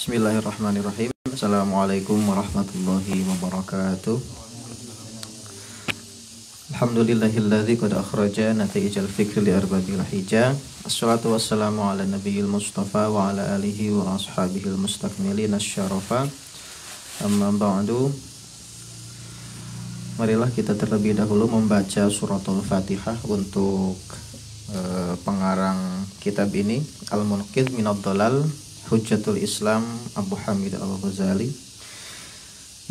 Bismillahirrahmanirrahim. Assalamualaikum warahmatullahi wabarakatuh. Alhamdulillahilladzi qad akhraja natijal fikri li arbabil hijah. Assalatu wassalamu ala nabiyil mustafa wa ala alihi wa ashabihil mustakmilin asyarafa. Amma ba'du. Marilah kita terlebih dahulu membaca suratul Fatihah untuk pengarang kitab ini, Al-Munqidh minad Dhalal, Hujjatul Islam Abu Hamid Al-Ghazali.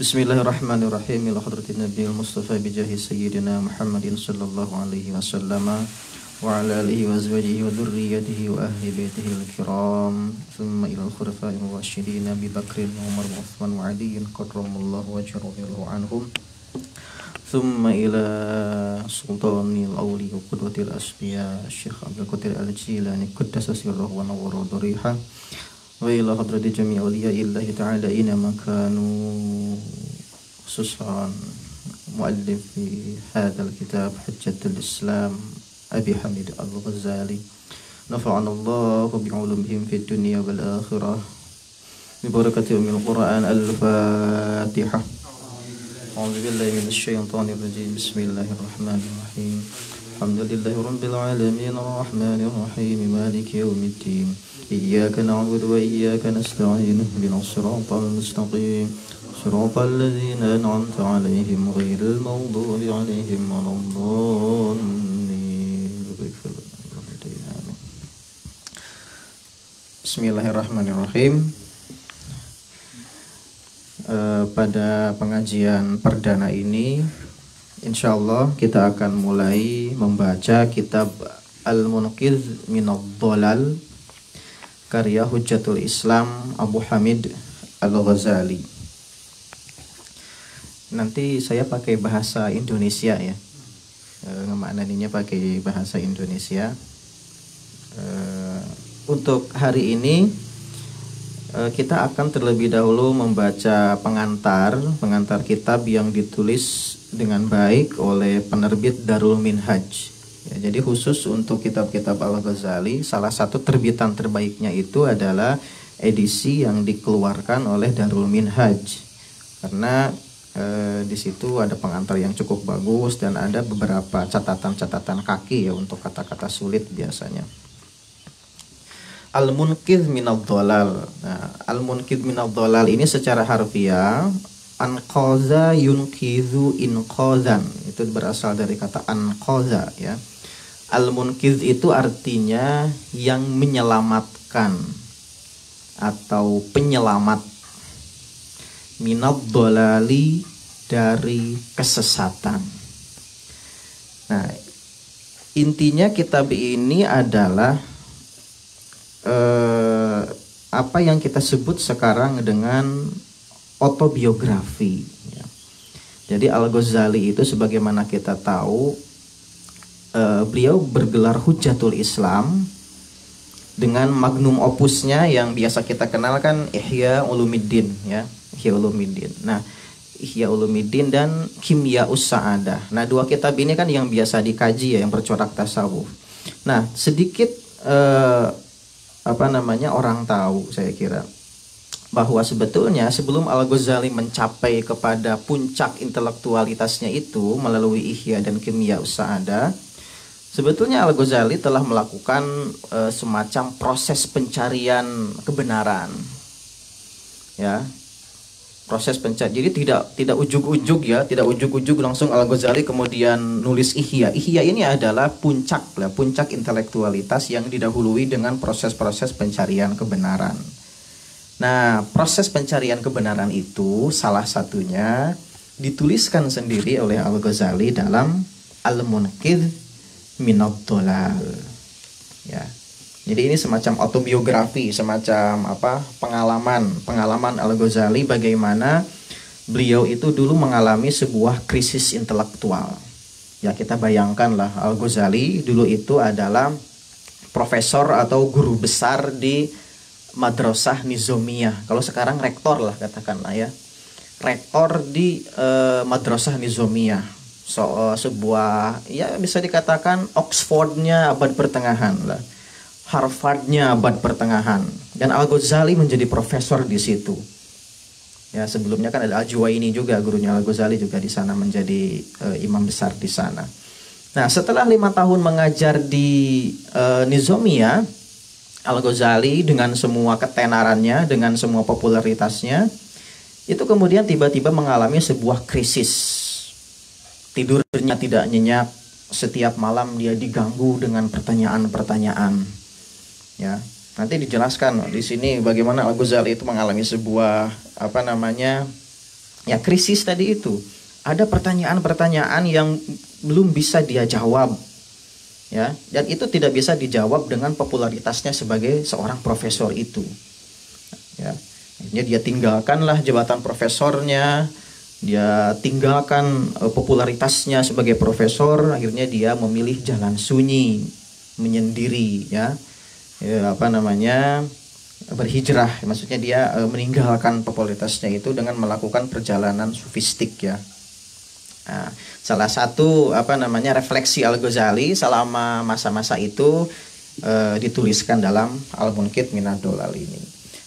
Bismillahirrahmanirrahim. Ila hadratin Nabiyil Mustafa bijahi Sayyidina Muhammadin sallallahu alaihi wasallam wa ala alihi wa azwajihi wa dhurriyyatihi wa ahli baitihi al-kiram, thumma ila al-khulafa'ir rasyidin Abi Bakr wa Umar wa Uthman wa Ali qarramallahu wajhahu anhum, thumma ila sultanil awli wa qudwatil asfiya Syekh Abdul Qadir Al-Jilani qaddasa sirrahu wa nawwara dariha, wa ila hadrati jami' awliya'illahi ta'ala ina makanu, khususan muallif fi hadzal kitab Hujjatul Islam Abi Hamid Al-Ghazali, nafa'ana Allahu bi'ulumihim fid dunya wal akhirah bi barakati ummil Qur'an. Al-Fatihah. A'udzu billahi minasy syaithanir rajim. Bismillahirrahmanirrahim. Alhamdulillahi rabbil alamin arrahmanir rahim maliki yaumiddin. Iyyaka na'budu wa iyyaka nasta'in ihdinas siratal mustaqim siratal ladzina an'amta 'alaihim ghairil maghdubi 'alaihim waladdallin. Bismillahirrahmanirrahim. Pada pengajian perdana ini insyaallah kita akan mulai membaca kitab Al-Munqidh minad Dhalal karya Hujjatul Islam Abu Hamid Al-Ghazali. Nanti saya pakai bahasa Indonesia ya, ngemaknaninya pakai bahasa Indonesia. Untuk hari ini kita akan terlebih dahulu membaca pengantar kitab yang ditulis dengan baik oleh penerbit Darul Minhaj. Ya, jadi khusus untuk kitab-kitab Al-Ghazali, salah satu terbitan terbaiknya itu adalah edisi yang dikeluarkan oleh Darul Minhaj, karena di situ ada pengantar yang cukup bagus dan ada beberapa catatan-catatan kaki ya untuk kata-kata sulit biasanya. Al-Munqidh minad Dhalal. Nah, Al-Munqidh minad Dhalal ini secara harfiah anqaza yunqidhu inqazan. Itu berasal dari kata anqaza ya. Al-Munqidh itu artinya yang menyelamatkan atau penyelamat, minad dhalali dari kesesatan. Nah, intinya kitab ini adalah apa yang kita sebut sekarang dengan autobiografi ya. Jadi Al-Ghazali itu sebagaimana kita tahu, beliau bergelar Hujjatul Islam dengan magnum opusnya yang biasa kita kenal kan Ihya Ulumuddin ya, Ihya Ulumuddin. Nah, Ihya Ulumuddin dan Kimya'us Sa'adah. Nah, dua kitab ini kan yang biasa dikaji ya, yang bercorak tasawuf. Nah, sedikit orang tahu saya kira bahwa sebetulnya sebelum Al-Ghazali mencapai kepada puncak intelektualitasnya itu melalui Ihya dan Kimya'us Sa'adah, sebetulnya Al-Ghazali telah melakukan semacam proses pencarian kebenaran. Ya. Proses pencarian. Jadi tidak ujug-ujug ya, tidak ujug-ujug langsung Al-Ghazali kemudian nulis Ihya. Ihya ini adalah puncak intelektualitas yang didahului dengan proses-proses pencarian kebenaran. Nah, proses pencarian kebenaran itu salah satunya dituliskan sendiri oleh Al-Ghazali dalam Al-Munqidh minad Dhalal. Ya. Jadi ini semacam autobiografi, semacam pengalaman Al-Ghazali bagaimana beliau itu dulu mengalami sebuah krisis intelektual. Ya, kita bayangkanlah Al-Ghazali dulu itu adalah profesor atau guru besar di Madrasah Nizamiyah. Kalau sekarang rektor lah katakanlah ya. Rektor di Madrasah Nizamiyah. Sebuah ya bisa dikatakan Oxfordnya abad pertengahan lah. Harvardnya abad pertengahan, dan Al-Ghazali menjadi profesor di situ. Ya, sebelumnya kan ada Al-Juwaini juga, gurunya Al-Ghazali juga di sana menjadi imam besar di sana. Nah, setelah 5 tahun mengajar di Nizamiyah, Al-Ghazali dengan semua ketenarannya, dengan semua popularitasnya, itu kemudian tiba-tiba mengalami sebuah krisis. Tidurnya tidak nyenyak, setiap malam dia diganggu dengan pertanyaan-pertanyaan. Ya, nanti dijelaskan di sini bagaimana Al-Ghazali itu mengalami sebuah krisis tadi itu. Ada pertanyaan-pertanyaan yang belum bisa dia jawab. Ya, dan itu tidak bisa dijawab dengan popularitasnya sebagai seorang profesor itu. Ya, akhirnya dia tinggalkanlah jabatan profesornya, dia tinggalkan popularitasnya sebagai profesor, akhirnya dia memilih jalan sunyi, menyendiri, berhijrah. Maksudnya dia meninggalkan popularitasnya itu dengan melakukan perjalanan sufistik, ya. Nah, salah satu refleksi Al-Ghazali selama masa-masa itu dituliskan dalam Al-Munqidh Minad Dhalal ini.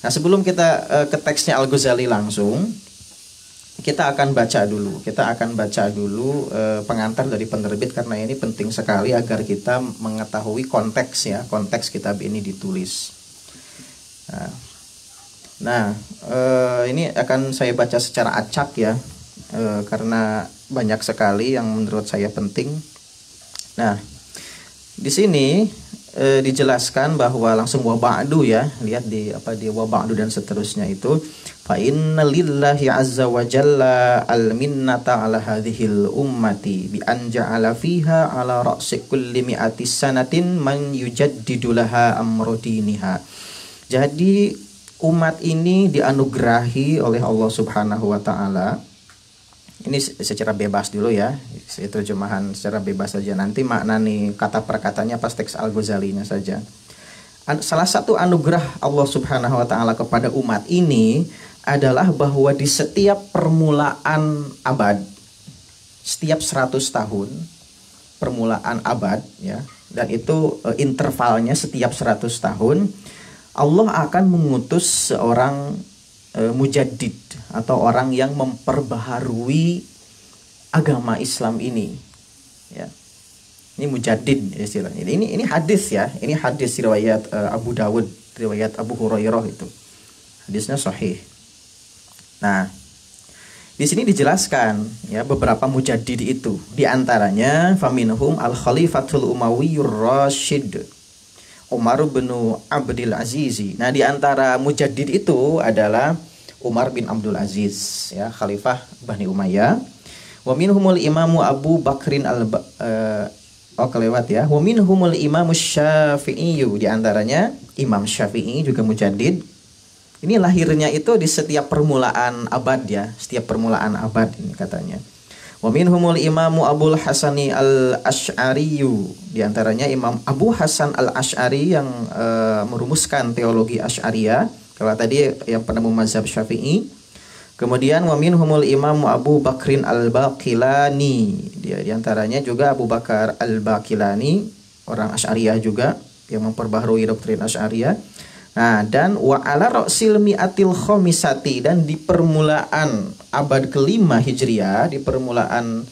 Nah, sebelum kita ke teksnya Al-Ghazali langsung, kita akan baca dulu pengantar dari penerbit, karena ini penting sekali agar kita mengetahui konteks kitab ini ditulis. Nah, ini akan saya baca secara acak, ya, karena banyak sekali yang menurut saya penting. Nah, di sini dijelaskan bahwa langsung wa ba'du, ya, lihat di wa ba'du dan seterusnya itu, fa inna lillahi azza wa jalla al minnata ala hadhil ummati bi an ja'ala fiha ala ra'si kulli mi'ati sanatin man yujaddidu laha amru diniha. Jadi umat ini dianugerahi oleh Allah Subhanahu wa taala. Ini secara bebas dulu, ya, saya terjemahan secara bebas saja. Nanti makna nih kata per katanya pas teks Al-Ghazalinya saja. Salah satu anugerah Allah Subhanahu wa taala kepada umat ini adalah bahwa di setiap permulaan abad, setiap 100 tahun permulaan abad, ya, dan itu intervalnya setiap 100 tahun, Allah akan mengutus seorang mujaddid atau orang yang memperbaharui agama Islam ini, ya. Ini mujaddid istilahnya. Ini hadis, ya. Ini hadis riwayat Abu Dawud, riwayat Abu Hurairah itu. Hadisnya sahih. Nah, di sini dijelaskan, ya, beberapa mujaddid itu. Di antaranya faminhum al-Khalifatul Umayyur Rasyid Umar bin Abdul Aziz. Nah, di antara mujaddid itu adalah Umar bin Abdul Aziz, ya, khalifah Bani Umayyah. Wa minhumul imamu Abu Bakrin kelewat, ya. Wa minhumul imamu Syafi'i, di antaranya Imam Syafi'i juga mujaddid. Ini lahirnya itu di setiap permulaan abad, ya, setiap permulaan abad ini katanya. Wa minhumul imamu Abul Hasani al-Asy'ari, di antaranya Imam Abu Hasan al-Asy'ari yang merumuskan teologi Asy'ariyah. Kalau tadi yang penemu mazhab Syafi'i. Kemudian wa minhumul imamu Abu Bakrin al-Baqilani, di antaranya juga Abu Bakar al-Baqilani, orang Asy'ariyah juga yang memperbaharui doktrin Asy'ariyah. Nah, dan wa ala ra'sil mi'atil khamisati, dan di permulaan abad ke-5 Hijriah, di permulaan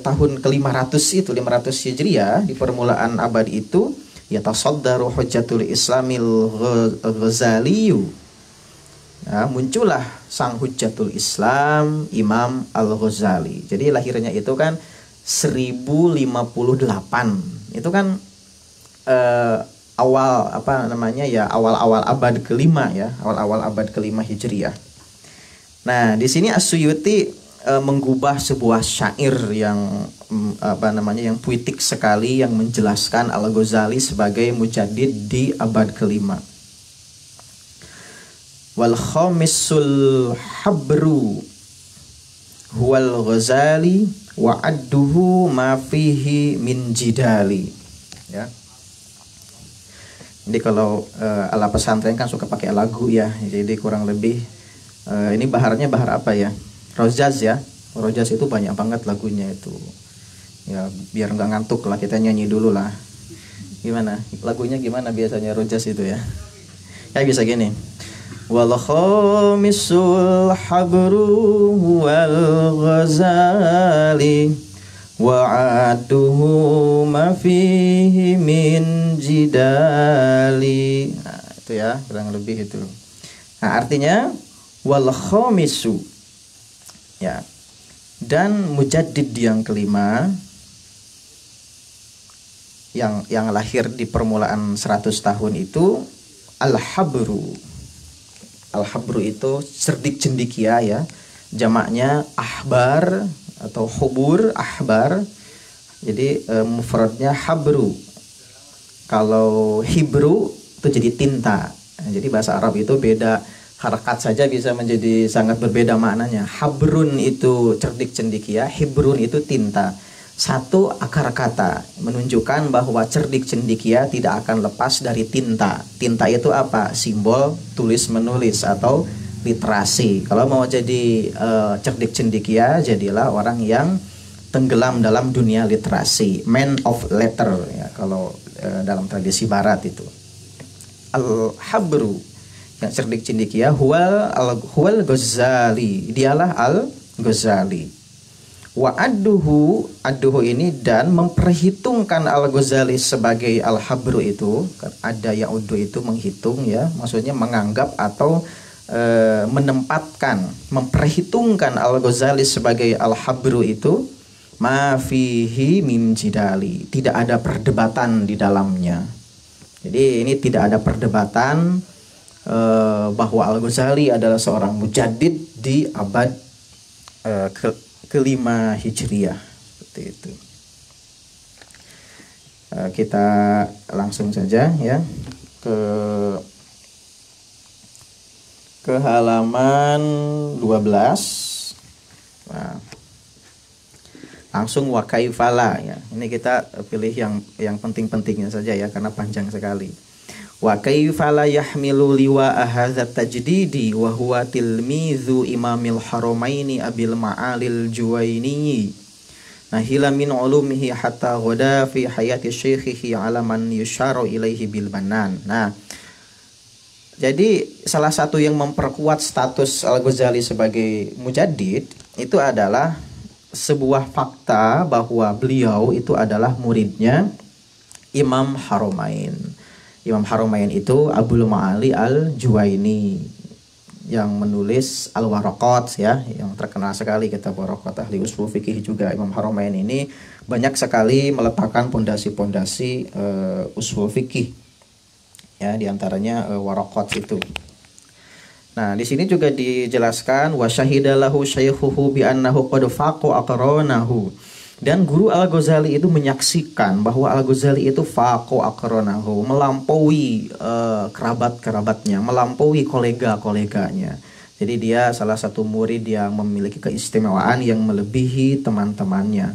tahun ke-500 itu, 500 Hijriah, di permulaan abad itu, yatasaddaru hujjatul Islamil Ghazali. Nah, muncullah sang hujjatul Islam Imam Al-Ghazali. Jadi lahirnya itu kan 1058. Itu kan awal-awal abad ke-5, ya, awal-awal abad ke-5 Hijriah. Nah, di sini As-Suyuti menggubah sebuah syair yang yang puitik sekali, yang menjelaskan Al-Ghazali sebagai mujaddid di abad ke-5. Wal khamisul habru huwal Ghazali wa adduhu ma fihi min jidali, ya. Jadi kalau ala pesantren kan suka pakai lagu, ya. Jadi kurang lebih ini baharnya bahar apa, ya? Rojaz, ya. Rojaz itu banyak banget lagunya itu. Ya, biar nggak ngantuk lah, kita nyanyi dulu lah. Gimana? Lagunya gimana biasanya Rojas itu ya? Ya bisa gini. Wal khamisul habru wal ghazali wa aduhu ma fihi min jidali. Nah, itu ya, kurang lebih itu. Nah, artinya wal khamisu, ya, dan mujaddid yang kelima, yang lahir di permulaan 100 tahun itu al-habru. Al-habru itu cerdik cendikia ya. Jamaknya ahbar atau hubur, ahbar. Jadi mufradnya habru. Kalau hibru itu jadi tinta. Nah, jadi bahasa Arab itu beda harakat saja bisa menjadi sangat berbeda maknanya. Habrun itu cerdik cendikia, hibrun itu tinta. Satu akar kata menunjukkan bahwa cerdik cendikia tidak akan lepas dari tinta. Tinta itu apa? Simbol tulis menulis atau literasi. Kalau mau jadi cerdik cendikia, jadilah orang yang tenggelam dalam dunia literasi, man of letter ya, kalau dalam tradisi barat itu. Al-habru, yang cerdik cendikia, huwal Ghazali, dialah Al-Ghazali. Wa adduhu ini dan memperhitungkan Al-Ghazali sebagai Al-Habru itu, ada yang udhu itu menghitung ya, maksudnya menganggap atau menempatkan, memperhitungkan Al-Ghazali sebagai Al-Habru itu, ma fihi min jidali, tidak ada perdebatan di dalamnya. Jadi ini tidak ada perdebatan bahwa Al-Ghazali adalah seorang mujaddid di abad kelima Hijriah, seperti itu. Kita langsung saja ya ke halaman 12. Nah, langsung wa kaifala ya. Ini kita pilih yang penting-pentingnya saja ya, karena panjang sekali. Wa kaifala yahmilu liwa ahadzat tajdidi wa huwa tilmizu imamil haramaini abil ma'alil juwaini nahila min ulumihi hatta ghada fi hayati syekhihi ala man yusharu ilaihi bil banan. Nah, jadi salah satu yang memperkuat status Al-Ghazali sebagai mujaddid itu adalah sebuah fakta bahwa beliau itu adalah muridnya Imam Haramain. Imam Haramain itu Abul Ma'ali Al-Juwaini yang menulis Al-Waraqat ya, yang terkenal sekali kitab Waraqat ahli usul fikih juga. Imam Haramain ini banyak sekali meletakkan pondasi-pondasi usul fikih. Ya, diantaranya Waraqat itu. Nah, di sini juga dijelaskan wa syahidalahu syaikhuhu bi annahu qad faqu aqranahu. Dan guru Al-Ghazali itu menyaksikan bahwa Al-Ghazali itu faqu aqranahu, melampaui kerabat-kerabatnya, melampaui kolega-koleganya. Jadi dia salah satu murid yang memiliki keistimewaan yang melebihi teman-temannya.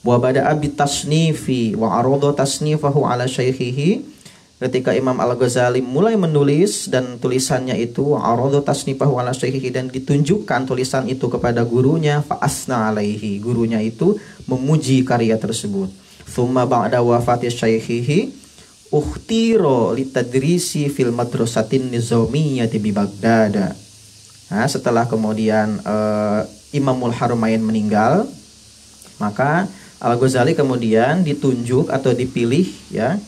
Wa bada'a bitasnifi wa arada tasnifahu ala syaikhihi. Ketika Imam Al-Ghazali mulai menulis dan tulisannya itu arada tasnifahu ala syaikhihi, dan ditunjukkan tulisan itu kepada gurunya, fa asna alaihi, gurunya itu memuji karya tersebut. Tsumma ba'da wafati syaikhihi ukhtiro litadrisi fil madrasatin nizamiyyati bi Baghdad. Nah, setelah kemudian Imamul Haramain meninggal, maka Al-Ghazali kemudian ditunjuk atau dipilih ya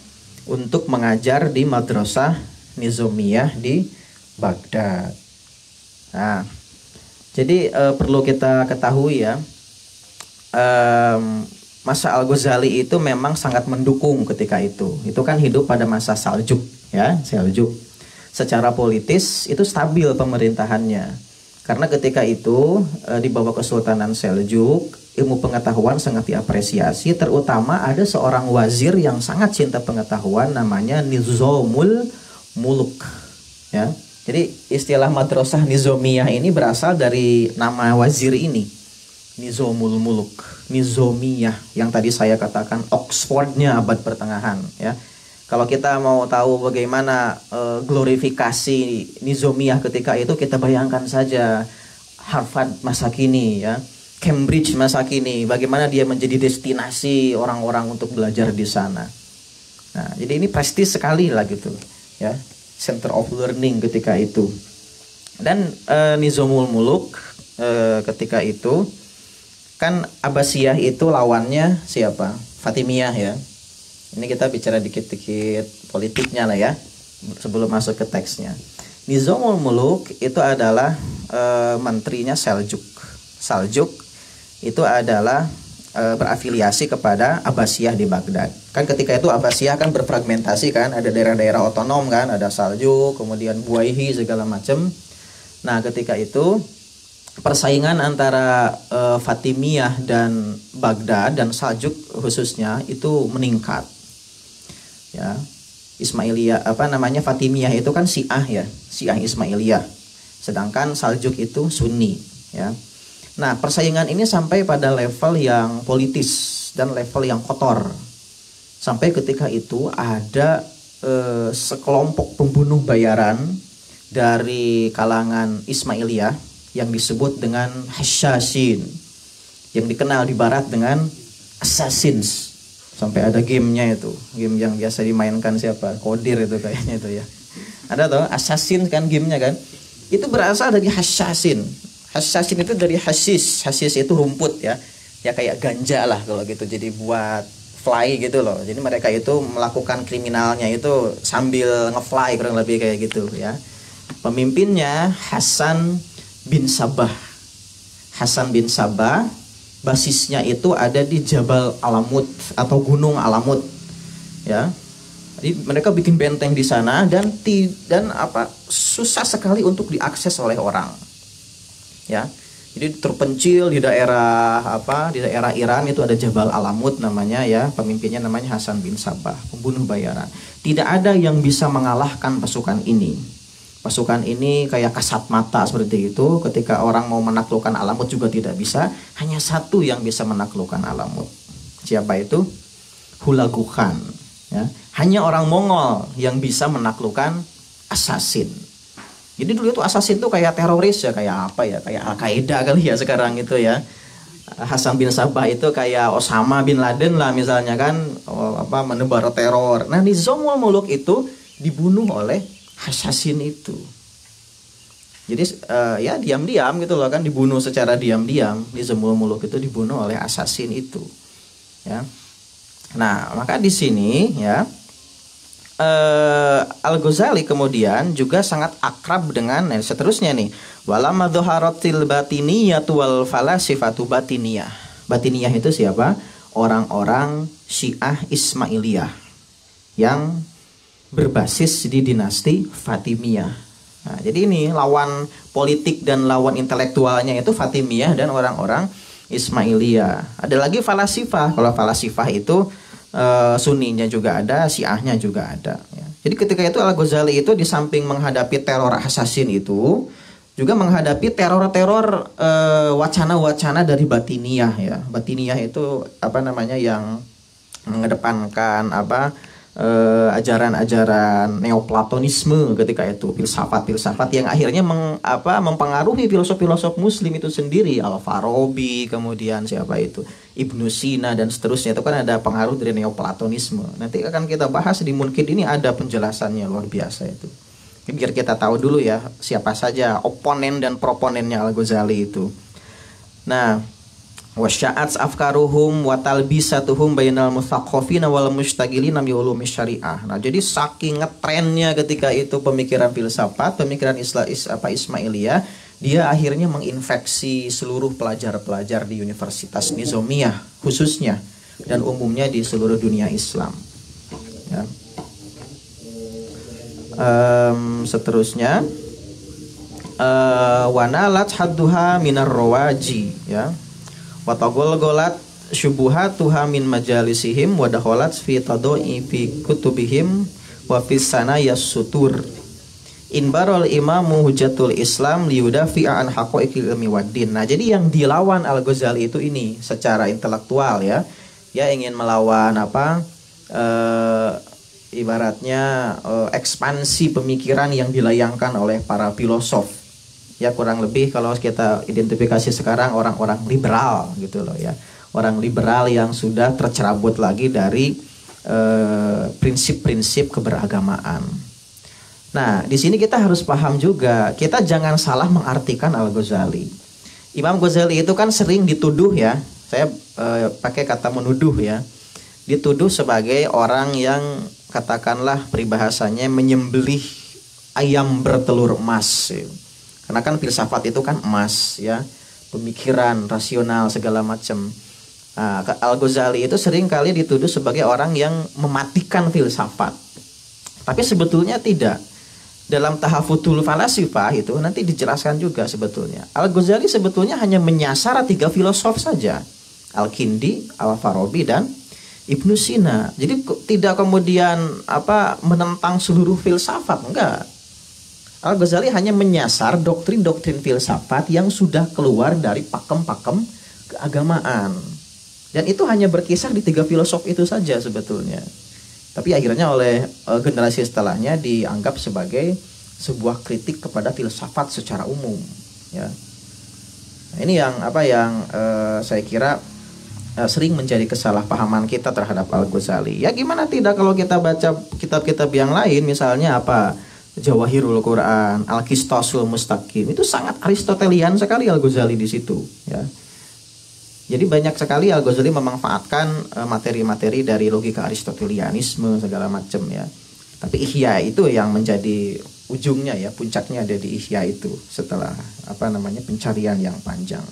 untuk mengajar di Madrasah Nizamiyah di Baghdad. Nah, jadi perlu kita ketahui ya, masa Al-Ghazali itu memang sangat mendukung ketika itu. Itu kan hidup pada masa Saljuk ya, Seljuk. Secara politis itu stabil pemerintahannya. Karena ketika itu di bawah Kesultanan Seljuk, ilmu pengetahuan sangat diapresiasi, terutama ada seorang wazir yang sangat cinta pengetahuan namanya Nizamul Muluk ya. Jadi istilah Madrasah Nizamiyah ini berasal dari nama wazir ini, Nizamul Muluk, Nizamiyah, yang tadi saya katakan Oxfordnya abad pertengahan ya. Kalau kita mau tahu bagaimana glorifikasi Nizamiyah ketika itu, kita bayangkan saja Harvard masa kini ya, Cambridge masa kini, bagaimana dia menjadi destinasi orang-orang untuk belajar di sana. Nah, jadi ini prestis sekali lah gitu ya, center of learning ketika itu. Dan Nizamul Muluk ketika itu kan Abbasiyah itu lawannya siapa? Fatimiyah ya. Ini kita bicara dikit-dikit politiknya lah ya, sebelum masuk ke teksnya. Nizamul Muluk itu adalah menterinya Seljuk. Seljuk itu adalah berafiliasi kepada Abbasiyah di Baghdad. Kan ketika itu Abbasiyah kan berfragmentasi kan, ada daerah-daerah otonom kan, ada Seljuk, kemudian Buaihi segala macam. Nah, ketika itu persaingan antara Fatimiyah dan Baghdad dan Seljuk khususnya itu meningkat. Ya. Ismailiyah Fatimiyah itu kan Syiah ya, Syiah Ismailiyah. Sedangkan Seljuk itu Sunni ya. Nah, persaingan ini sampai pada level yang politis dan level yang kotor. Sampai ketika itu ada sekelompok pembunuh bayaran dari kalangan Ismailiyah yang disebut dengan Hashashin, yang dikenal di barat dengan Assassins. Sampai ada gamenya itu, game yang biasa dimainkan siapa? Kodir itu kayaknya itu ya. Ada tuh Assassin kan gamenya kan? Itu berasal dari Hashashin. Hashashin itu dari hasis. Hasis itu rumput ya. Ya kayak ganja lah kalau gitu. Jadi buat fly gitu loh. Jadi mereka itu melakukan kriminalnya itu sambil nge-fly, kurang lebih kayak gitu ya. Pemimpinnya Hasan bin Sabah. Hasan bin Sabah, basisnya itu ada di Jabal Alamut atau Gunung Alamut. Ya. Jadi mereka bikin benteng di sana dan susah sekali untuk diakses oleh orang. Ya. Jadi terpencil di daerah di daerah Iran itu ada Jabal Alamut namanya ya, pemimpinnya namanya Hasan bin Sabah, pembunuh bayaran. Tidak ada yang bisa mengalahkan pasukan ini. Pasukan ini kayak kasat mata seperti itu. Ketika orang mau menaklukkan Alamut juga tidak bisa. Hanya satu yang bisa menaklukkan Alamut. Siapa itu? Hulagu Khan. Ya. Hanya orang Mongol yang bisa menaklukkan Assassin. Jadi dulu itu Assassin itu kayak teroris ya, kayak apa ya? Kayak Al-Qaeda kali ya sekarang itu ya. Hasan bin Sabah itu kayak Osama bin Laden lah misalnya kan, menebar teror. Nah, Nizamul Muluk itu dibunuh oleh Assassin itu. Jadi ya diam-diam gitu loh kan, dibunuh secara diam-diam. Nizamul Muluk itu dibunuh oleh Assassin itu. Ya. Nah, maka di sini ya Al-Ghazali kemudian juga sangat akrab dengan seterusnya nih. Walamma dhaharatil batiniyatu wal falasifatu batiniyah. Batiniyah itu siapa? Orang-orang Syiah Ismailiyah yang berbasis di dinasti Fatimiyah. Nah, jadi ini lawan politik dan lawan intelektualnya itu Fatimiyah dan orang-orang Ismailiyah. Ada lagi falasifah. Kalau falasifah itu Sunninya juga ada, Syiahnya juga ada. Ya. Jadi ketika itu Al-Ghazali itu di samping menghadapi teror Assassin itu, juga menghadapi teror-teror wacana-wacana dari Batiniyah ya. Batiniyah itu yang mengedepankan ajaran-ajaran Neoplatonisme ketika itu, filsafat-filsafat yang akhirnya mempengaruhi filosof-filosof Muslim itu sendiri, Al-Farabi, kemudian siapa itu Ibnu Sina dan seterusnya. Itu kan ada pengaruh dari Neoplatonisme. Nanti akan kita bahas di Munkid ini, ada penjelasannya luar biasa itu. Biar kita tahu dulu ya siapa saja oponen dan proponennya Al-Ghazali itu. Nah, wasya'at afkaruhum wa talbisatuhum bainal mutsaqqafina wal mustaqilina bi ulumi syariah. Nah, jadi saking ngetrennya ketika itu pemikiran filsafat, pemikiran Ismailiyah, dia akhirnya menginfeksi seluruh pelajar-pelajar di Universitas Nizamiyah khususnya dan umumnya di seluruh dunia Islam. Ya. Seterusnya wanalat hadduha minar rawaji ya. Watagol-golat syubuhatuha min majalisihim wadakholat fi tadoi fi kutubihim wa fis sanayas sutur. Inbarol imamu hujatul Islam liyudafi'a an haqaiqil ilmi waddin. Nah, jadi yang dilawan Al-Ghazali itu ini secara intelektual ya. Dia ingin melawan ibaratnya ekspansi pemikiran yang dilayangkan oleh para filosof. Ya, kurang lebih kalau kita identifikasi sekarang orang-orang liberal gitu loh ya. Orang liberal yang sudah tercerabut lagi dari prinsip-prinsip keberagamaan. Nah, di sini kita harus paham juga, kita jangan salah mengartikan Al-Ghazali. Imam Ghazali itu kan sering dituduh ya, saya pakai kata menuduh ya, dituduh sebagai orang yang katakanlah peribahasanya menyembelih ayam bertelur emas. Karena kan filsafat itu kan emas ya, pemikiran rasional segala macam. Nah, Al-Ghazali itu sering kali dituduh sebagai orang yang mematikan filsafat. Tapi sebetulnya tidak. Dalam Tahafutul Falasifah itu nanti dijelaskan juga sebetulnya. Al-Ghazali sebetulnya hanya menyasar 3 filosof saja. Al-Kindi, Al-Farabi, dan Ibnu Sina. Jadi tidak kemudian menentang seluruh filsafat, enggak. Al-Ghazali hanya menyasar doktrin-doktrin filsafat yang sudah keluar dari pakem-pakem keagamaan. Dan itu hanya berkisar di 3 filosof itu saja sebetulnya. Tapi akhirnya oleh generasi setelahnya dianggap sebagai sebuah kritik kepada filsafat secara umum. Ya. Nah, ini yang saya kira sering menjadi kesalahpahaman kita terhadap Al-Ghazali. Ya gimana tidak kalau kita baca kitab-kitab yang lain, misalnya Jawahirul Quran, Al-Qistasul Mustaqim, itu sangat Aristotelian sekali Al-Ghazali di situ. Ya. Jadi banyak sekali Al-Ghazali memanfaatkan materi-materi dari logika Aristotelianisme segala macam ya. Tapi Ihya itu yang menjadi ujungnya ya, puncaknya ada di Ihya itu setelah pencarian yang panjang.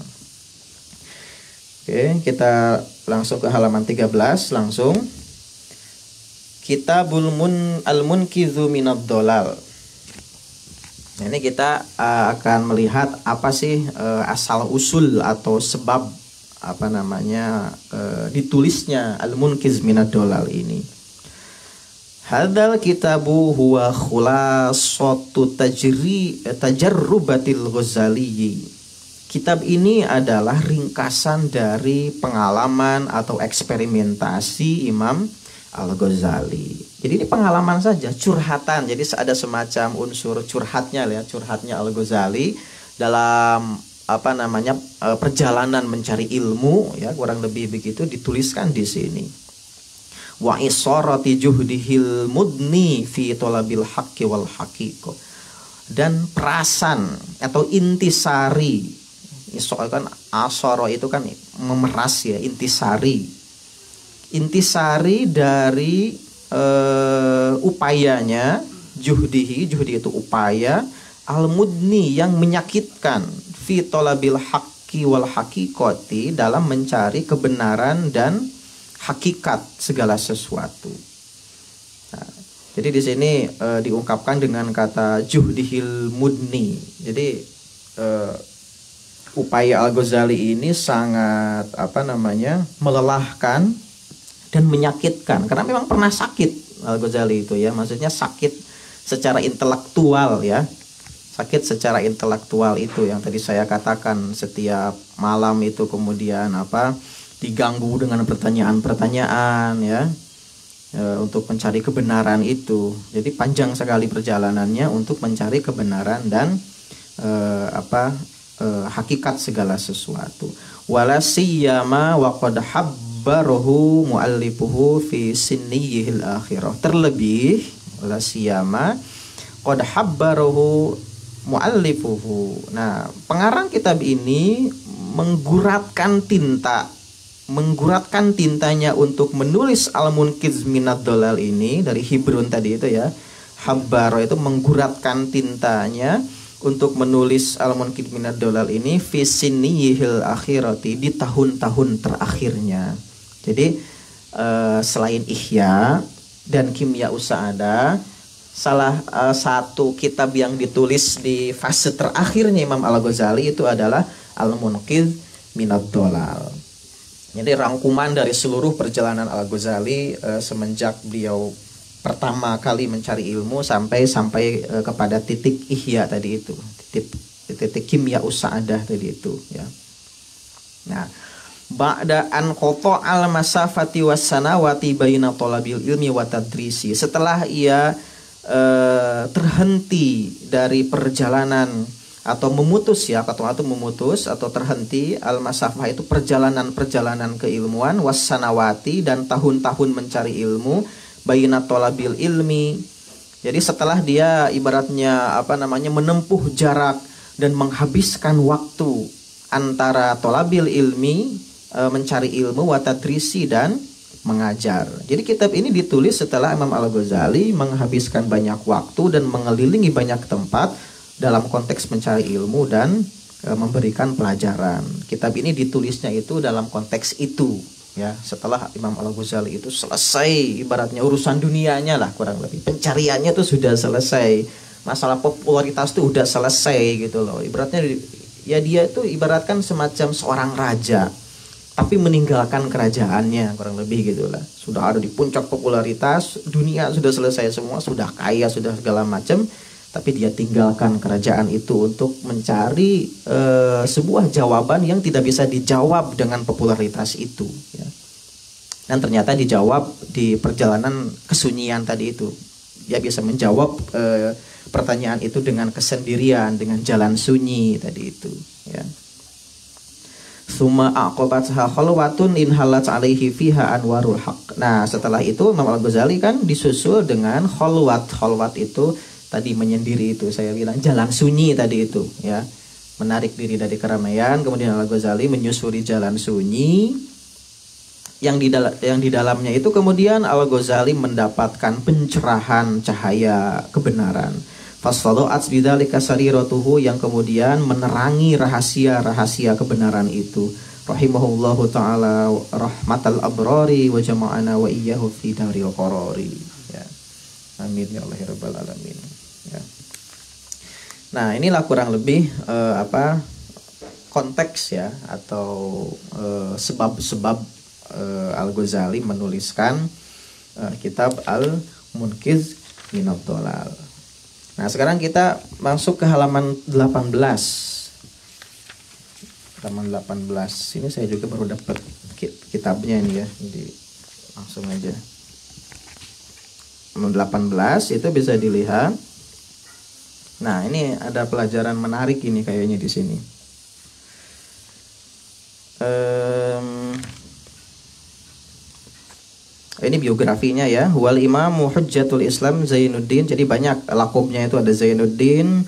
Oke, kita langsung ke halaman 13 langsung. Kitabul Al-Munqidhu Minad Dhalal. Nah, ini kita akan melihat apa sih asal usul atau sebab ditulisnya Al-Munqidh Minad Dhalal ini. Hadzal kitabu huwa khulasatu tajarrubatil Ghazali. Kitab ini adalah ringkasan dari pengalaman atau eksperimentasi Imam Al-Ghazali. Jadi ini pengalaman saja, curhatan. Jadi ada semacam unsur curhatnya Al-Ghazali dalam perjalanan mencari ilmu ya, kurang lebih begitu dituliskan di sini. Wa isarati juhdihil mudni fi talabil haqqi wal haqiqah. Dan perasan atau intisari, kan asara itu kan memeras ya, intisari dari upayanya, juhdi itu upaya, al-mudni yang menyakitkan, fi talabil haqqi wal haqiqati dalam mencari kebenaran dan hakikat segala sesuatu. Nah, jadi di sini diungkapkan dengan kata juhdihil mudni. Jadi upaya Al-Ghazali ini sangat melelahkan dan menyakitkan karena memang pernah sakit Al-Ghazali itu ya, maksudnya sakit secara intelektual ya. Sakit secara intelektual itu yang tadi saya katakan, setiap malam itu kemudian diganggu dengan pertanyaan-pertanyaan ya, untuk mencari kebenaran itu. Jadi panjang sekali perjalanannya untuk mencari kebenaran dan hakikat segala sesuatu. Wala siyama wa qad habbarahu muallifuhu fi sinniyil akhirah. Terlebih wala siyama qad habbarahu muallifuhu. Nah, pengarang kitab ini mengguratkan tintanya untuk menulis Al-Munqidh Minad Dhalal ini dari Hibrun tadi itu ya. Habbaro itu mengguratkan tintanya untuk menulis Al-Munqidh Minad Dhalal ini fi sinniyil akhirati, di tahun-tahun terakhirnya. Jadi selain Ihya dan Kimya Usa'ada, salah satu kitab yang ditulis di fase terakhirnya Imam Al-Ghazali itu adalah Al-Munqidh Minad Dhalal. Jadi rangkuman dari seluruh perjalanan Al-Ghazali semenjak beliau pertama kali mencari ilmu sampai kepada titik Ihya tadi itu, titik Kimya Usa'adah tadi itu ya. Nah, ba'da an qata al masafati was sanawati baina talabil ilmi wa tadrisi. Setelah ia terhenti dari perjalanan atau memutus ya, qata'atu memutus atau terhenti, al-masafah itu perjalanan-perjalanan keilmuan, wassanawati dan tahun-tahun mencari ilmu, baina talabil ilmi. Jadi setelah dia ibaratnya menempuh jarak dan menghabiskan waktu antara talabil ilmi, mencari ilmu, wa tadrisi dan mengajar. Jadi kitab ini ditulis setelah Imam Al-Ghazali menghabiskan banyak waktu dan mengelilingi banyak tempat dalam konteks mencari ilmu dan memberikan pelajaran. Kitab ini ditulisnya itu dalam konteks itu ya, setelah Imam Al-Ghazali itu selesai ibaratnya urusan dunianya lah, kurang lebih pencariannya itu sudah selesai, masalah popularitas itu udah selesai gitu loh. Ibaratnya ya dia itu ibaratkan semacam seorang raja tapi meninggalkan kerajaannya, kurang lebih gitulah. Sudah ada di puncak popularitas, dunia sudah selesai semua, sudah kaya, sudah segala macam, tapi dia tinggalkan kerajaan itu untuk mencari sebuah jawaban yang tidak bisa dijawab dengan popularitas itu ya. Dan ternyata dijawab di perjalanan kesunyian tadi itu. Dia bisa menjawab pertanyaan itu dengan kesendirian, dengan jalan sunyi tadi itu ya. Summa aqobatha khalwatun inhalat alaihi fiha anwarul haq. Nah setelah itu Imam Al-Ghazali kan disusul dengan khalwat. Khalwat itu tadi menyendiri, itu saya bilang jalan sunyi tadi itu ya, menarik diri dari keramaian. Kemudian Al-Ghazali menyusuri jalan sunyi yang di dalamnya itu kemudian Al-Ghazali mendapatkan pencerahan cahaya kebenaran. Fasfadu'at bidzalika sariratuhu, yang kemudian menerangi rahasia-rahasia kebenaran itu. Rahimahullahu taala rahmatal abrari wa jama'ana wa iyyahu fi daril qarari ya. Amin ya Allah ya rabbal alamin ya. Nah, inilah kurang lebih konteks ya, atau sebab-sebab Al-Ghazali menuliskan kitab Al-Munqiz minad Dhalal. Nah, sekarang kita masuk ke halaman 18. Halaman 18. Ini saya juga baru dapat kitabnya ini ya. Jadi langsung aja. Halaman 18 itu bisa dilihat. Nah, ini ada pelajaran menarik ini kayaknya di sini. Ini biografinya ya. Wal Imamu Hujjatul Islam Zainuddin. Jadi banyak lakobnya itu, ada Zainuddin,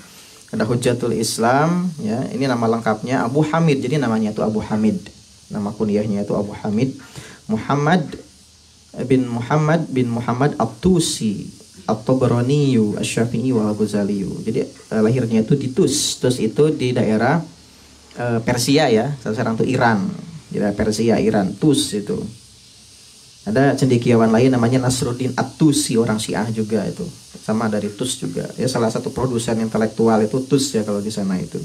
ada Hujjatul Islam ya. Ini nama lengkapnya Abu Hamid. Jadi namanya itu Abu Hamid. Nama kuliahnya itu Abu Hamid Muhammad bin Muhammad At-Tusi At-Tabarani Asy-Syafi'i wa Al-Ghazali. Jadi lahirnya itu di Tus. Tus itu di daerah Persia ya. Sekarang itu Iran. Di daerah Persia, Iran, Tus itu. Ada cendekiawan lain namanya Nasruddin At-Tusi, orang Syiah juga itu. Sama dari Tus juga. Ya, salah satu produsen intelektual itu Tus ya kalau di sana itu.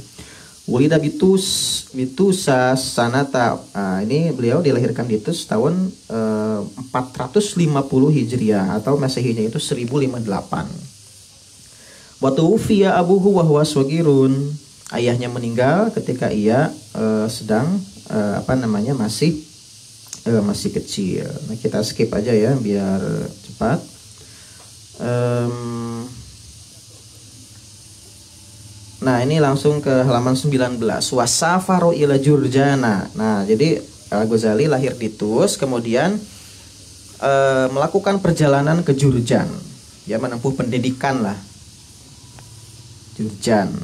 Wulida Bitusa Sanata. Ini beliau dilahirkan di Tus tahun 450 Hijriah atau Masehinya itu 1058. Wa tuwfiya abuhu wa huwa shagirun. Ayahnya meninggal ketika ia sedang masih kecil. Nah, kita skip aja ya biar cepat. Nah, ini langsung ke halaman 19. Wasafaru ila Jurjana. Nah, jadi Al-Ghazali lahir di Tus, kemudian melakukan perjalanan ke Jurjan. Ya, menempuh pendidikan lah. Jurjan.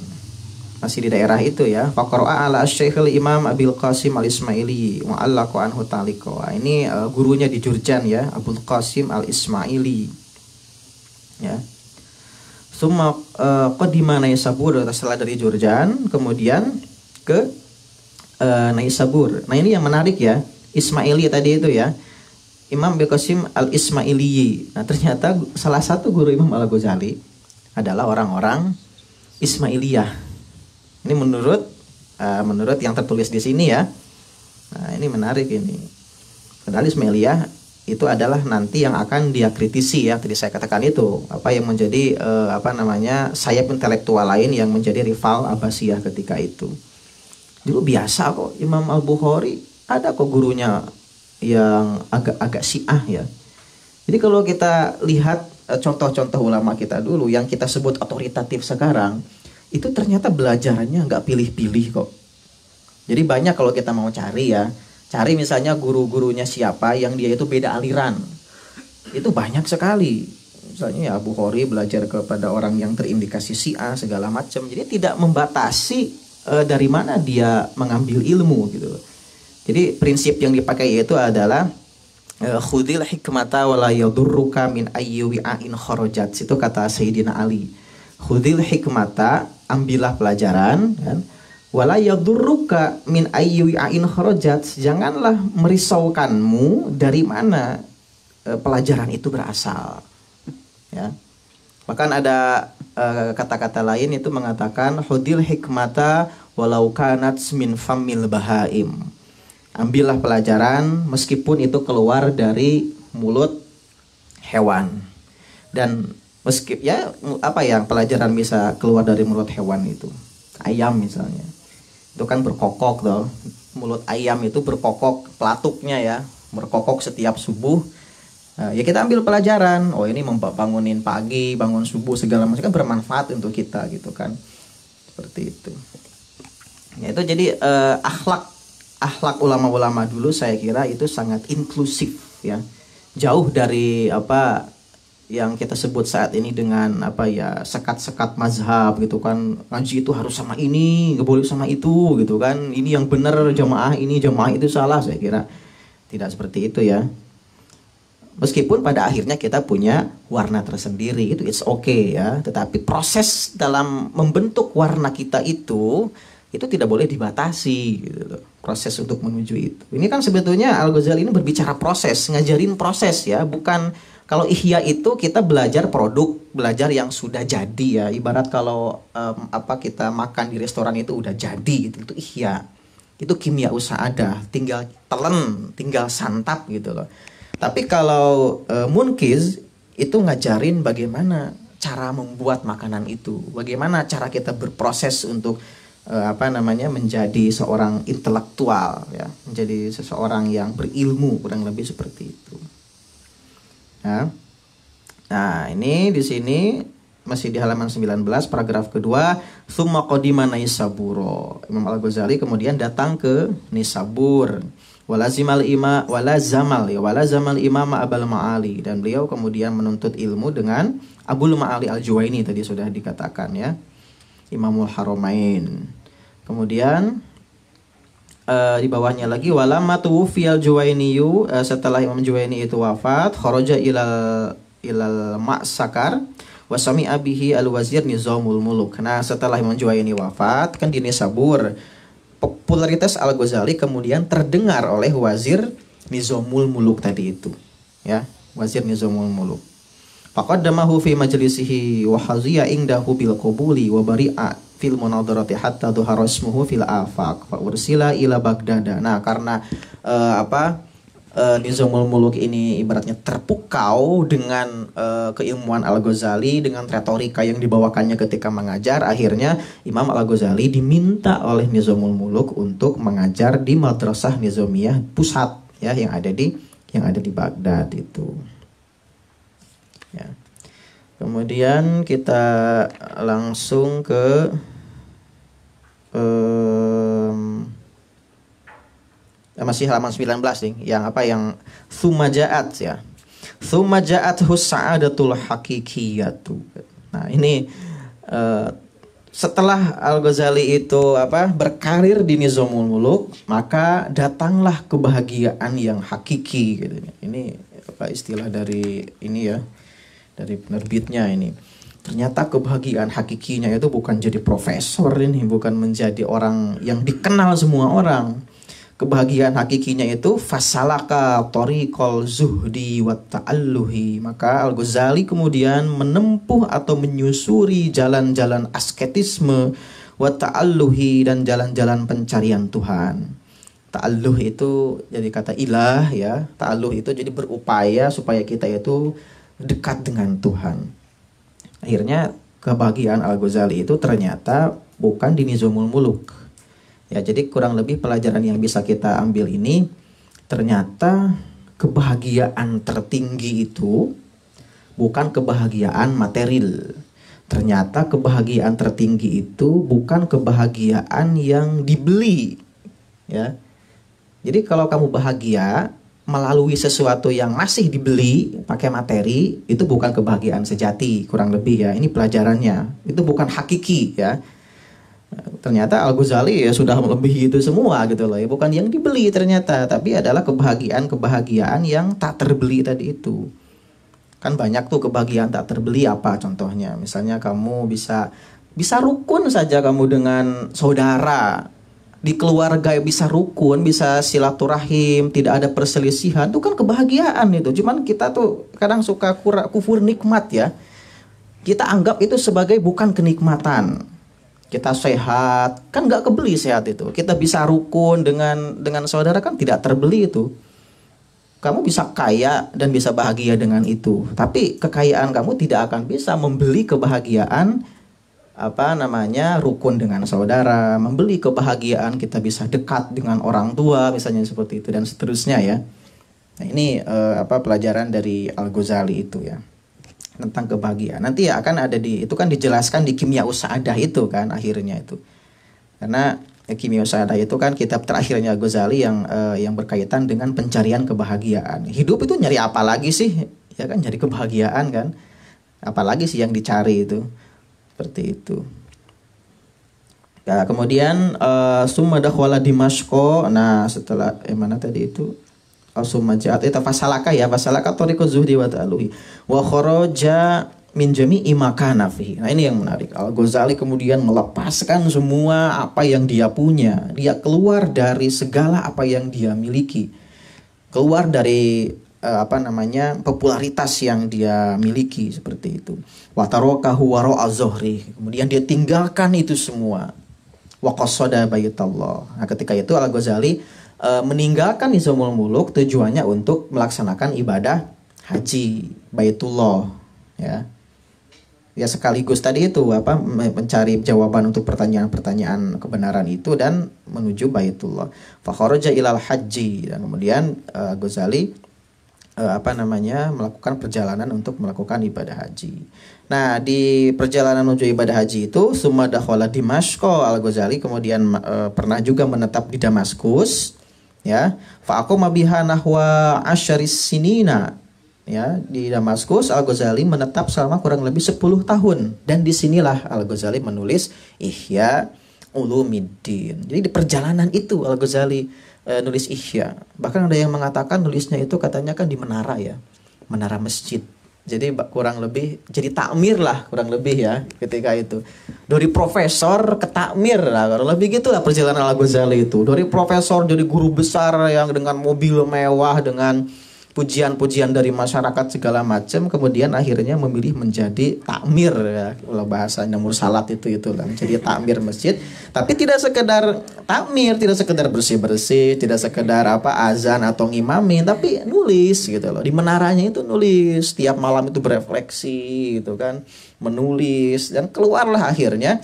Masih di daerah itu ya. Faqra'a ala Syekhul Imam Abil Qasim Al-Ismaili wa allaqa anhu ta'liqa. Ini gurunya di Jurjan ya, Abul Qasim Al-Ismaili. Ya. Summa qadima Naisabur, setelah dari Jurjan kemudian ke Naisabur. Nah, ini yang menarik ya. Ismaili tadi itu ya. Imam Abil Qasim Al-Ismaili. Nah, ternyata salah satu guru Imam Al-Ghazali adalah orang-orang Ismailiyah. Ini menurut yang tertulis di sini ya. Nah, ini menarik ini. Padahal Ismailiyah itu adalah nanti yang akan dia kritisi ya. Tadi saya katakan itu apa yang menjadi sayap intelektual lain yang menjadi rival Abbasiyah ketika itu. Dulu biasa kok Imam Al-Bukhari ada kok gurunya yang agak Syiah ya. Jadi kalau kita lihat contoh-contoh ulama kita dulu yang kita sebut otoritatif sekarang, itu ternyata belajarannya nggak pilih-pilih kok. Jadi banyak kalau kita mau cari ya, cari misalnya guru-gurunya siapa yang dia itu beda aliran. Itu banyak sekali. Misalnya ya Abu Hori belajar kepada orang yang terindikasi Syiah segala macam. Jadi tidak membatasi dari mana dia mengambil ilmu gitu. Jadi prinsip yang dipakai itu adalah khudil hikmata wala yadurruka min ayyi wi'ain kharajat. Itu kata Sayyidina Ali. Khudil hikmata, ambillah pelajaran kan. Wala yadurruka min ayyi wi'ain kharajat. Janganlah merisaukanmu dari mana pelajaran itu berasal. Ya. Bahkan ada kata-kata lain itu mengatakan hudil hikmata walau kanat min famil bahaim. Ambillah pelajaran meskipun itu keluar dari mulut hewan. Dan meskipun ya apa yang pelajaran bisa keluar dari mulut hewan itu? Ayam misalnya. Itu kan berkokok loh. Mulut ayam itu berkokok pelatuknya ya, berkokok setiap subuh. Ya kita ambil pelajaran. Oh ini bangunin pagi, bangun subuh segala macam kan bermanfaat untuk kita gitu kan. Seperti itu. Ya itu jadi akhlak ulama-ulama dulu saya kira itu sangat inklusif ya. Jauh dari apa yang kita sebut saat ini dengan apa ya sekat-sekat mazhab gitu kan. Ngaji itu harus sama ini, nggak boleh sama itu gitu kan. Ini yang benar jamaah ini, jamaah itu salah. Saya kira tidak seperti itu ya. Meskipun pada akhirnya kita punya warna tersendiri, itu it's okay ya. Tetapi proses dalam membentuk warna kita itu tidak boleh dibatasi gitu. Proses untuk menuju itu. Ini kan sebetulnya Al-Ghazali ini berbicara proses, ngajarin proses ya. Bukan kalau ihya itu kita belajar produk, belajar yang sudah jadi ya. Ibarat kalau kita makan di restoran itu udah jadi gitu. Itu ihya. Itu kimia usahadah, tinggal telan, tinggal santap gitu loh. Tapi kalau Munkiz itu ngajarin bagaimana cara membuat makanan itu, bagaimana cara kita berproses untuk menjadi seorang intelektual ya, menjadi seseorang yang berilmu, kurang lebih seperti itu. Ya. Nah, ini di sini masih di halaman 19 paragraf kedua, tsumma qadima Naisaburo. Imam Al-Ghazali kemudian datang ke Nisabur. Walazamal imam Abul Ma'ali, dan beliau kemudian menuntut ilmu dengan Abul Ma'ali Al-Juwaini tadi sudah dikatakan ya, Imamul Haramain. Kemudian di bawahnya lagi walamma tuwfiyal Juwainiyu, setelah Imam Juwaini itu wafat, kharaja ilal ma'sakar wa sami'a bihi al-wazir Nizamul Muluk. Nah, setelah Imam Juwaini wafat kan di Nisabur, popularitas Al-Ghazali kemudian terdengar oleh Wazir Nizamul Muluk tadi itu ya, Wazir Nizamul Muluk. Faqaddamahu fi majlisihi wa haziya indahu bil qabuli wa bari'a fil munadarati hatta dhuhara ismuhu fil afaq fa ursila ila Baghdad. Nah, karena Nizamul Muluk ini ibaratnya terpukau dengan keilmuan Al-Ghazali, dengan retorika yang dibawakannya ketika mengajar. Akhirnya Imam Al-Ghazali diminta oleh Nizamul Muluk untuk mengajar di Madrasah Nizamiyah pusat ya, yang ada di Baghdad itu. Ya. Kemudian kita langsung ke masih halaman 19 nih, yang Tsumaja'at ya. Tsumaja'at husa'adatul hakikiyatu. Nah, ini setelah Al-Ghazali itu berkarir di Nizamul Muluk, maka datanglah kebahagiaan yang hakiki gitu. Ini istilah dari ini ya, dari penerbitnya ini. Ternyata kebahagiaan hakikinya itu bukan jadi profesor ini, bukan menjadi orang yang dikenal semua orang. Kebahagiaan hakikinya itu fasalaka tariqal zuhdi wa ta'alluhi. Maka Al-Ghazali kemudian menempuh atau menyusuri jalan-jalan asketisme wa ta'alluhi, dan jalan-jalan pencarian Tuhan. Ta'alluh itu jadi kata ilah ya. Ta'alluh itu jadi berupaya supaya kita itu dekat dengan Tuhan. Akhirnya kebahagiaan Al-Ghazali itu ternyata bukan di Nizamul Muluk. Ya, jadi kurang lebih pelajaran yang bisa kita ambil ini, ternyata kebahagiaan tertinggi itu bukan kebahagiaan material, Ternyata kebahagiaan tertinggi itu bukan kebahagiaan yang dibeli, ya. Jadi kalau kamu bahagia melalui sesuatu yang masih dibeli pakai materi, itu bukan kebahagiaan sejati, kurang lebih ya. Ini pelajarannya. Itu bukan hakiki ya. Ternyata Al-Ghazali ya sudah melebihi itu semua gitu loh ya. Bukan yang dibeli ternyata, tapi adalah kebahagiaan yang tak terbeli tadi itu. Kan banyak tuh kebahagiaan tak terbeli, apa contohnya? Misalnya kamu bisa rukun saja kamu dengan saudara. Di keluarga bisa rukun, bisa silaturahim, tidak ada perselisihan. Itu kan kebahagiaan itu. Cuman kita tuh kadang suka kufur nikmat ya. Kita anggap itu sebagai bukan kenikmatan. Kita sehat, kan nggak kebeli sehat itu. Kita bisa rukun dengan saudara, kan tidak terbeli itu. Kamu bisa kaya dan bisa bahagia dengan itu. Tapi kekayaan kamu tidak akan bisa membeli kebahagiaan rukun dengan saudara, membeli kebahagiaan kita bisa dekat dengan orang tua misalnya seperti itu dan seterusnya ya. Nah, ini pelajaran dari Al-Ghazali itu ya. Tentang kebahagiaan. Nanti ya akan ada itu kan dijelaskan di Kimya Sa'adah itu kan akhirnya itu. Karena Kimya Sa'adah itu kan kitab terakhirnya Ghazali yang berkaitan dengan pencarian kebahagiaan. Hidup itu nyari apa lagi sih? Ya kan nyari kebahagiaan kan. Apalagi sih yang dicari itu. Seperti itu. Nah, kemudian summa dakhwala Dimashqa. Nah, setelah mana tadi itu? Summa ja'at itu fasalaka tariquz zuhdi wa ta'aluhi wa kharaja min jami'i ma kana fihi. Nah, ini yang menarik. Al-Ghazali kemudian melepaskan semua apa yang dia punya. Dia keluar dari segala apa yang dia miliki. Keluar dari popularitas yang dia miliki seperti itu. Wa tarakahu wara'a zuhri. Kemudian dia tinggalkan itu semua. Wa qasada baitallah. Nah, ketika itu Al-Ghazali meninggalkan Nizamul Muluk tujuannya untuk melaksanakan ibadah haji Baitullah ya. Ya sekaligus tadi itu mencari jawaban untuk pertanyaan-pertanyaan kebenaran itu dan menuju Baitullah. Fa kharaja ilal haji, dan kemudian Ghazali melakukan perjalanan untuk melakukan ibadah haji. Nah, di perjalanan menuju ibadah haji itu summa dakhala Dimashqa, Al-Ghazali kemudian pernah juga menetap di Damaskus ya. Fa aqama biha nahwa asyaris sinina ya. Di Damaskus Al-Ghazali menetap selama kurang lebih 10 tahun dan disinilah Al-Ghazali menulis Ihya Ulumiddin. Jadi di perjalanan itu Al-Ghazali nulis Ihya. Bahkan ada yang mengatakan nulisnya itu katanya kan di menara ya, menara masjid. Jadi kurang lebih jadi takmir lah kurang lebih ya ketika itu. Dari profesor ke takmir lah kurang lebih gitulah perjalanan Al-Ghazali itu. Dari profesor jadi guru besar yang dengan mobil mewah, dengan pujian-pujian dari masyarakat segala macam, kemudian akhirnya memilih menjadi takmir ya, kalau bahasanya mursalat itulah menjadi takmir masjid. Tapi tidak sekedar takmir, tidak sekedar bersih-bersih, tidak sekedar azan atau ngimamin, tapi nulis gitu loh. Di menaranya itu nulis, tiap malam itu berefleksi gitu kan, menulis, dan keluarlah akhirnya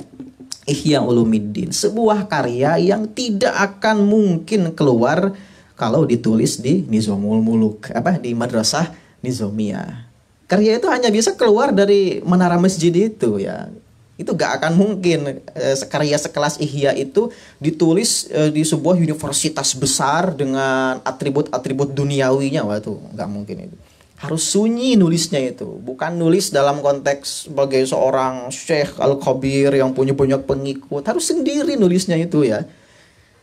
Ihya Ulumiddin, sebuah karya yang tidak akan mungkin keluar kalau ditulis di Nizamul Muluk, di Madrasah Nizamiyah. Karya itu hanya bisa keluar dari menara masjid itu ya. Itu gak akan mungkin karya sekelas Ihya itu ditulis di sebuah universitas besar dengan atribut-atribut duniawinya. Wah, itu gak mungkin itu. Harus sunyi nulisnya itu. Bukan nulis dalam konteks sebagai seorang Syekh Al-Kabir yang punya banyak pengikut. Harus sendiri nulisnya itu ya.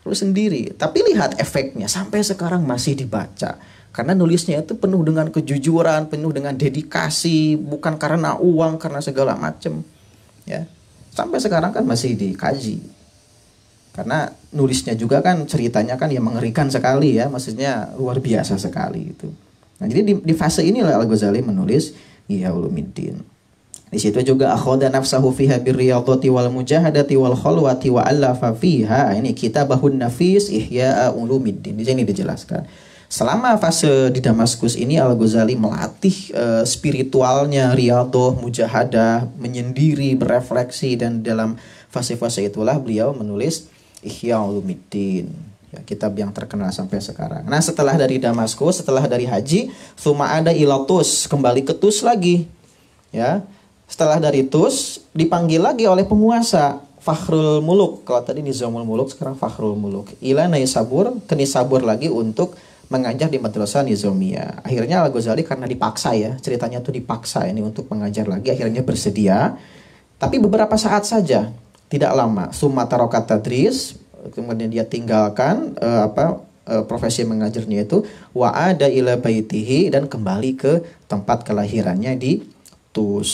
Terus sendiri, tapi lihat efeknya sampai sekarang masih dibaca karena nulisnya itu penuh dengan kejujuran, penuh dengan dedikasi, bukan karena uang, karena segala macam ya. Sampai sekarang kan masih dikaji karena nulisnya juga kan ceritanya kan yang mengerikan sekali ya, maksudnya luar biasa sekali itu. Nah, jadi di fase inilah Al-Ghazali menulis Ihya Ulumiddin. Di situ juga akhadha nafsahu fiha birriyadati wal mujahadati wal khalwati wa allafa fiha. Ini kitabahun nafis Ihya Ulumiddin. Di sini dijelaskan. Selama fase di Damaskus ini Al-Ghazali melatih spiritualnya, riyadhah, mujahadah, menyendiri, berefleksi, dan dalam fase-fase itulah beliau menulis Ihya Ulumiddin. Ya, kitab yang terkenal sampai sekarang. Nah, setelah dari Damaskus, setelah dari haji, tsumma ada ila Tus, kembali ke Tus lagi. Ya. Setelah dari Tus dipanggil lagi oleh penguasa Fakhrul Muluk. Kalau tadi Nizamul Muluk, sekarang Fakhrul Muluk. Ila Naisabur, ke Nisabur lagi untuk mengajar di Madrasah Nizamiyah. Akhirnya Al-Ghazali karena dipaksa ya, ceritanya tuh dipaksa ini untuk mengajar lagi, akhirnya bersedia. Tapi beberapa saat saja, tidak lama. Sumatera Tadris, kemudian dia tinggalkan profesi mengajarnya itu, wa ada ila baitihi, dan kembali ke tempat kelahirannya di Tus.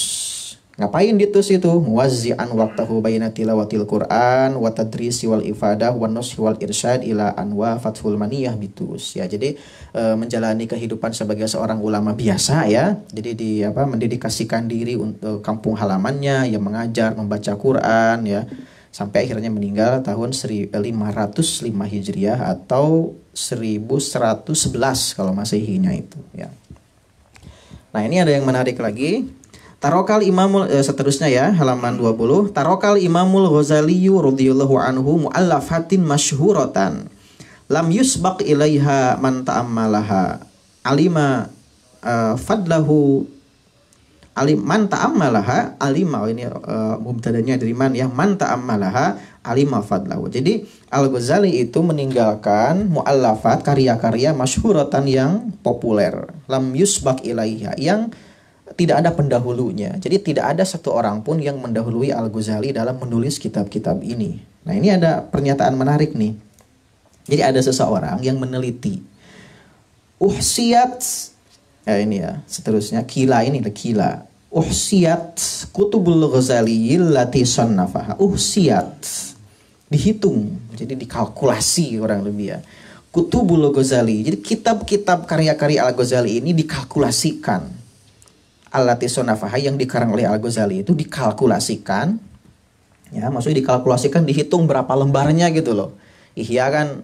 Ngapain di Tus itu? Muwazzi'an waqtahu baina tilawatil Qur'an wa tadrisi wal ifadah wa nushi wal irsyad ila anwa fathul maniyah bitus. Ya, jadi menjalani kehidupan sebagai seorang ulama biasa ya. Jadi mendedikasikan diri untuk kampung halamannya, yang mengajar, membaca Quran ya. Sampai akhirnya meninggal tahun 505 Hijriah atau 1111 kalau Masehinya itu ya. Nah, ini ada yang menarik lagi. Tarokal Imamul seterusnya ya, halaman 20. Tarokal Imamul Ghazali radhiyallahu anhu mu'allafatin masyhuratan lam yusbaq ilaiha man ta'ammalaha alima fadlahu alim man ta'ammalaha alima. Ini mubtadanya dari man ya, man ta'ammalaha alima fadlahu. Jadi Al-Ghazali itu meninggalkan mu'allafat, karya-karya masyhuratan yang populer, lam yusbaq ilaiha, yang tidak ada pendahulunya. Jadi tidak ada satu orang pun yang mendahului Al-Ghazali dalam menulis kitab-kitab ini. Nah, ini ada pernyataan menarik nih. Jadi ada seseorang yang meneliti. Uhsiyat, ini ya, seterusnya kila, ini kila. Uhsiyat kutubul Ghazali allati sannafaha. Uhsiyat, dihitung, jadi dikalkulasi orang lebih ya. Kutubul Ghazali, jadi kitab-kitab karya-karya Al-Ghazali ini dikalkulasikan. Allati sannafaha, yang dikarang oleh Al-Ghazali itu dikalkulasikan. Ya, maksudnya dikalkulasikan, dihitung berapa lembarnya gitu loh. Ihya kan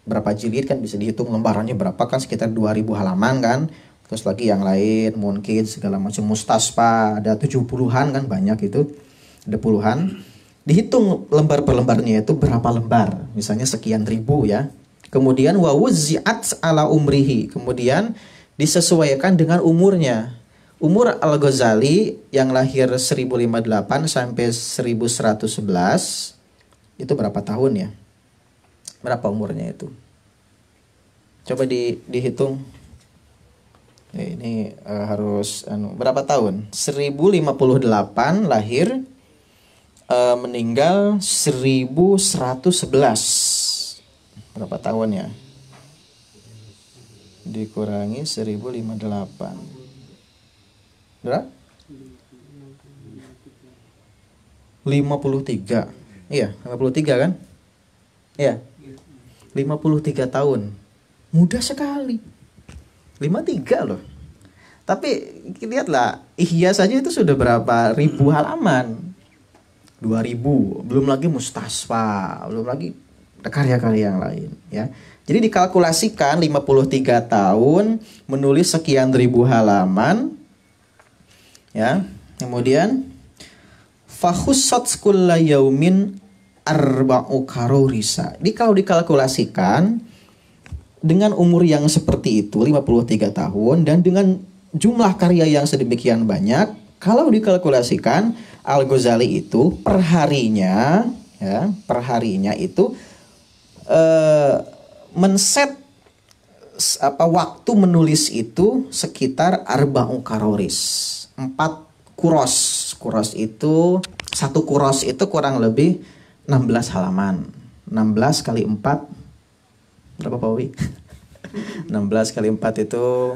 berapa jilid kan bisa dihitung lembarannya berapa kan, sekitar 2000 halaman kan. Terus lagi yang lain, Munkid segala macam, Mustasfa ada 70-an kan, banyak itu. Ada puluhan. Dihitung lembar per lembarnya itu berapa lembar. Misalnya sekian ribu ya. Kemudian wa wuzzi'at ala umrihi. Kemudian disesuaikan dengan umurnya. Umur Al-Ghazali yang lahir 1058 sampai 1111 itu berapa tahun ya? Berapa umurnya itu? Coba dihitung. Ini harus berapa tahun? 1058 lahir, meninggal 1111. Berapa tahun ya? Dikurangi 1058. Berapa? 53. Iya, 53 kan? Iya. 53 tahun. Mudah sekali. 53 loh. Tapi lihatlah, Ihya saja itu sudah berapa ribu halaman? 2000. Belum lagi Mustasfa, belum lagi karya-karya yang lain ya. Jadi dikalkulasikan 53 tahun menulis sekian ribu halaman ya. Kemudian fakhussat kulla yaumin arba'u karorisa. Jadi kalau dikalkulasikan dengan umur yang seperti itu 53 tahun dan dengan jumlah karya yang sedemikian banyak, kalau dikalkulasikan Al-Ghazali itu perharinya itu men-set waktu menulis itu sekitar arba'u karoris, 4 kuros. Kuros itu, satu kuros itu kurang lebih 16 halaman. 16 kali 4 berapa Pak Wi? 16 kali 4 itu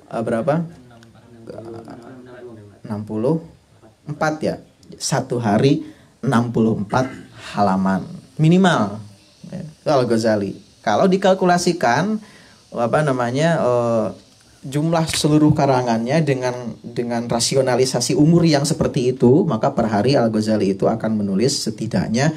berapa? 64 ya. Satu hari 64 halaman minimal. Al-Ghazali. Kalau dikalkulasikan jumlah seluruh karangannya dengan rasionalisasi umur yang seperti itu, maka per hari Al-Ghazali itu akan menulis setidaknya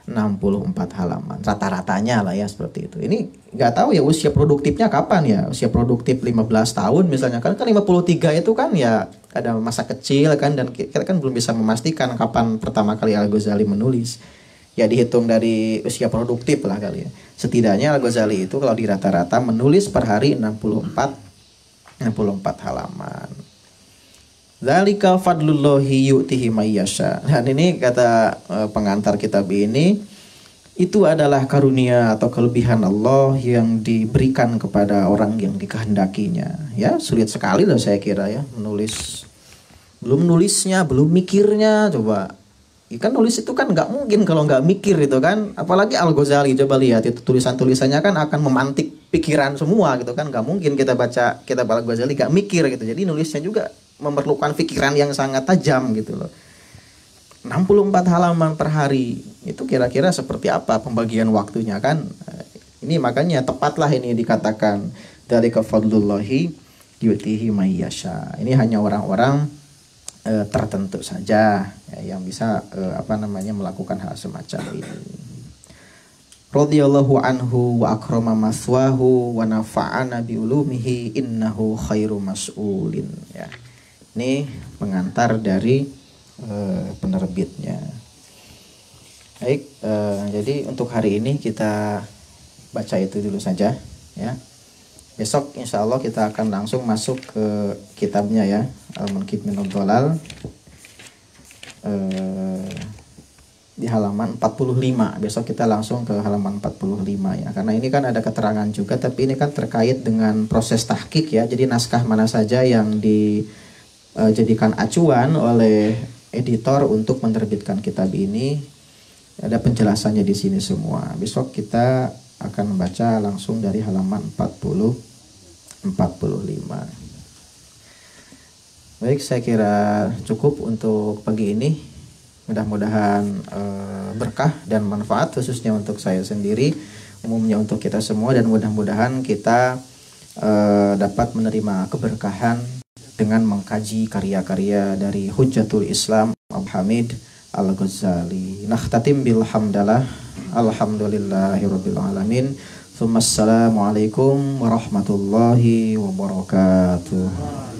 64 halaman. Rata-ratanya lah ya seperti itu. Ini nggak tahu ya usia produktifnya kapan ya. Usia produktif 15 tahun misalnya kan 53 itu kan ya ada masa kecil kan, dan kita kan belum bisa memastikan kapan pertama kali Al-Ghazali menulis. Ya dihitung dari usia produktif lah kali ya. Setidaknya Al-Ghazali itu kalau di rata-rata menulis per hari 64 halaman. Dzalika fadlullahi yu'tihi may yasha. Dan ini kata pengantar kitab ini, itu adalah karunia atau kelebihan Allah yang diberikan kepada orang yang dikehendakinya. Ya, sulit sekali loh saya kira ya menulis. Belum nulisnya, belum mikirnya, coba. Kan nulis itu kan nggak mungkin kalau nggak mikir itu kan. Apalagi Al-Ghazali, coba lihat itu tulisan-tulisannya kan akan memantik pikiran semua gitu kan. Nggak mungkin kita baca kitab Al-Ghazali nggak mikir gitu. Jadi nulisnya juga memerlukan pikiran yang sangat tajam gitu loh. 64 halaman per hari, itu kira-kira seperti apa pembagian waktunya kan? Ini makanya tepatlah ini dikatakan dzalika fadlullahi yu'tihi may yasha. Ini hanya orang-orang tertentu saja ya, yang bisa melakukan hal semacam ini. Radhiyallahu anhu wa akrama maswahu wa nafa'ana bi ulumihi innahu khairu mas'ulin ya. Ini pengantar dari penerbitnya. Baik, jadi untuk hari ini kita baca itu dulu saja ya. Besok insya Allah kita akan langsung masuk ke kitabnya ya, Al-Munqidh Minadh Dhalal, di halaman 45. Besok kita langsung ke halaman 45 ya. Karena ini kan ada keterangan juga, tapi ini kan terkait dengan proses tahqiq ya. Jadi naskah mana saja yang dijadikan acuan oleh editor untuk menerbitkan kitab ini, ada penjelasannya di sini semua. Besok kita akan membaca langsung dari halaman 45. Baik, saya kira cukup untuk pagi ini. Mudah-mudahan berkah dan manfaat, khususnya untuk saya sendiri, umumnya untuk kita semua, dan mudah-mudahan kita dapat menerima keberkahan dengan mengkaji karya-karya dari Hujjatul Islam Abu Hamid Al-Ghazali. Nakhtatim bil hamdalah. Alhamdulillahirabbil alamin. Assalamualaikum warahmatullahi wabarakatuh.